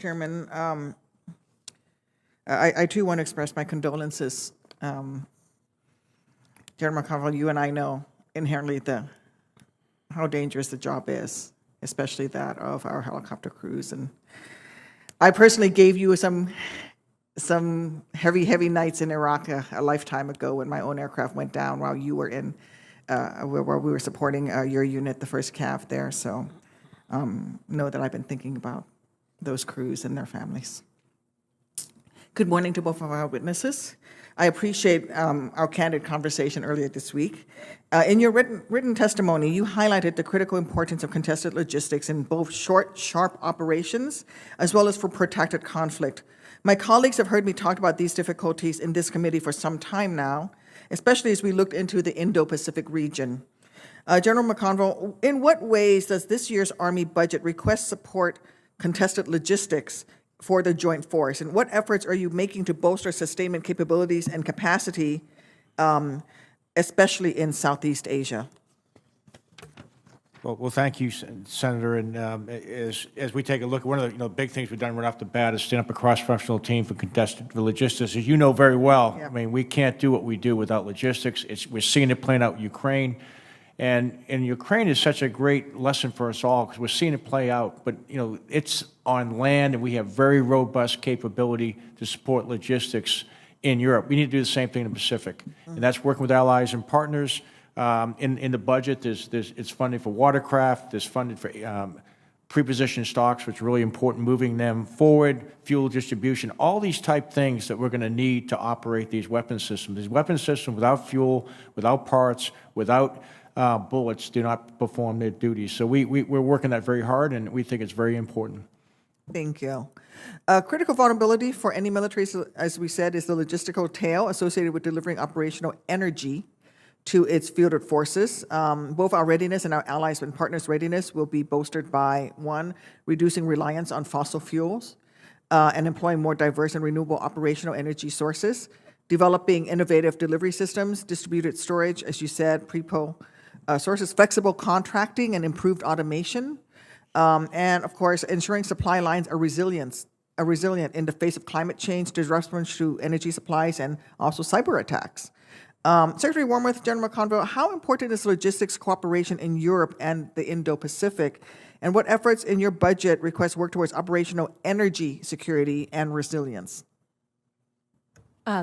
Chairman, I too want to express my condolences. General McConville, you and I know inherently how dangerous the job is, especially that of our helicopter crews. And I personally gave you some heavy nights in Iraq a lifetime ago when my own aircraft went down while you were in, where we were supporting your unit, the 1st CAV there. So know that I've been thinking about those crews and their families. Good morning to both of our witnesses. I appreciate our candid conversation earlier this week. In your written testimony, you highlighted the critical importance of contested logistics in both short, sharp operations as well as for protracted conflict. My colleagues have heard me talk about these difficulties in this committee for some time now, especially as we looked into the Indo-Pacific region. General McConville, in what ways does this year's Army budget request support contested logistics for the joint force, and what efforts are you making to bolster sustainment capabilities and capacity, especially in Southeast Asia? Well, thank you, Senator. And as we take a look, one of the big things we've done right off the bat is stand up a cross-functional team for contested logistics. As you know very well, I mean, we can't do what we do without logistics. We're seeing it playing out in Ukraine. And Ukraine is such a great lesson for us all because we're seeing it play out. But, it's on land, and we have very robust capability to support logistics in Europe. We need to do the same thing in the Pacific. And that's working with allies and partners. In the budget, it's funding for watercraft. There's funding for pre-positioned stocks, which is really important, moving them forward, fuel distribution, all these type things that we're going to need to operate these weapon systems. These weapon systems without fuel, without parts, without bullets do not perform their duties. So we're working that very hard, and we think it's very important. Thank you. Critical vulnerability for any military, as we said, is the logistical tail associated with delivering operational energy to its fielded forces. Both our readiness and our allies and partners' readiness will be bolstered by, 1, reducing reliance on fossil fuels and employing more diverse and renewable operational energy sources, developing innovative delivery systems, distributed storage, as you said, sources, flexible contracting and improved automation, and of course, ensuring supply lines are resilient in the face of climate change, disruptions to energy supplies, and also cyber attacks. Secretary Wormuth, General McConville, how important is logistics cooperation in Europe and the Indo-Pacific, and what efforts in your budget request work towards operational energy security and resilience?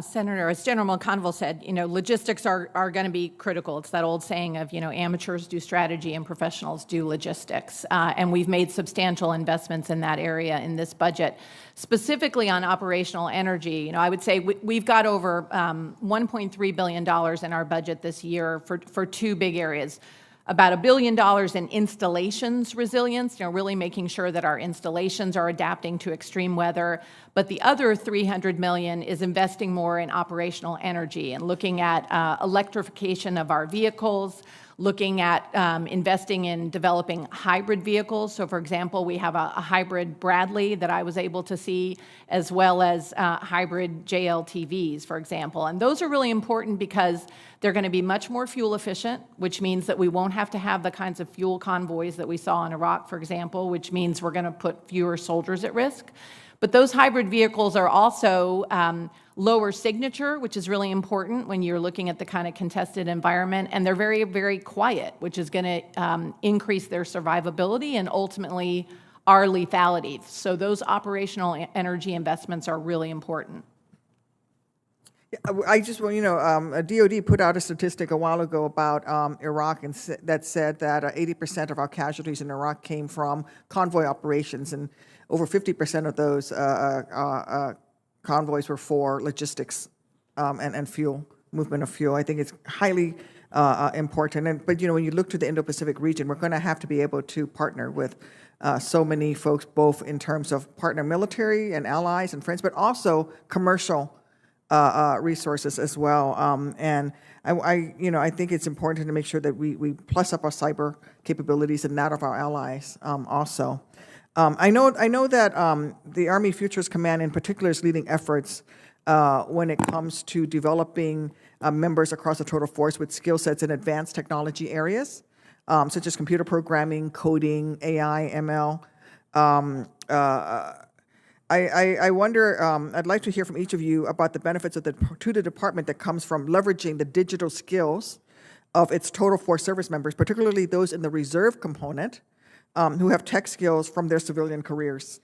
Senator, as General McConville said, logistics are going to be critical. It's that old saying of, amateurs do strategy and professionals do logistics. And we've made substantial investments in that area in this budget. Specifically on operational energy, I would say we've got over $1.3 billion in our budget this year for 2 big areas. About $1 billion in installations resilience, really making sure that our installations are adapting to extreme weather. But the other $300 million is investing more in operational energy and looking at electrification of our vehicles, looking at investing in developing hybrid vehicles. So, for example, we have a hybrid Bradley that I was able to see, as well as hybrid JLTVs, for example. And those are really important because they're going to be much more fuel efficient, which means that we won't have to have the kinds of fuel convoys that we saw in Iraq, for example, which means we're going to put fewer soldiers at risk. But those hybrid vehicles are also lower signature, which is really important when you're looking at the kind of contested environment, and they're very, very quiet, which is going to increase their survivability and ultimately our lethality. So those operational energy investments are really important. I just want, DOD put out a statistic a while ago about Iraq and that said that 80% of our casualties in Iraq came from convoy operations, and over 50% of those convoys were for logistics and fuel, movement of fuel. I think it's highly important. But when you look to the Indo-Pacific region, we're going to have to be able to partner with so many folks, both in terms of partner military and allies and friends, but also commercial resources as well. And I think it's important to make sure that we plus up our cyber capabilities and that of our allies also. I know that the Army Futures Command in particular is leading efforts when it comes to developing members across the total force with skill sets in advanced technology areas, such as computer programming, coding, AI, ML. I wonder, I'd like to hear from each of you about the benefits to the department that comes from leveraging the digital skills of its total force service members, particularly those in the reserve component who have tech skills from their civilian careers.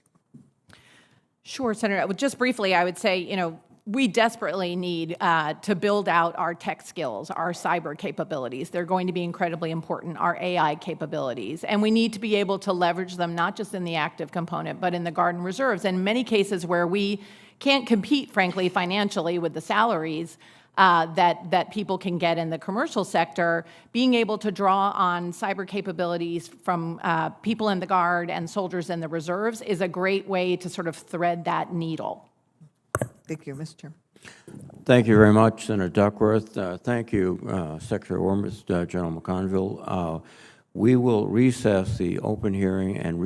Sure, Senator. Just briefly, I would say, we desperately need to build out our tech skills, our cyber capabilities. They're going to be incredibly important, our AI capabilities. And we need to be able to leverage them not just in the active component, but in the Guard and Reserves. In many cases where we can't compete, frankly, financially with the salaries that people can get in the commercial sector, being able to draw on cyber capabilities from people in the Guard and soldiers in the Reserves is a great way to sort of thread that needle. Thank you, Mr. Chairman. Thank you very much, Senator Duckworth. Thank you, Secretary Ormez, General McConville. We will recess the open hearing and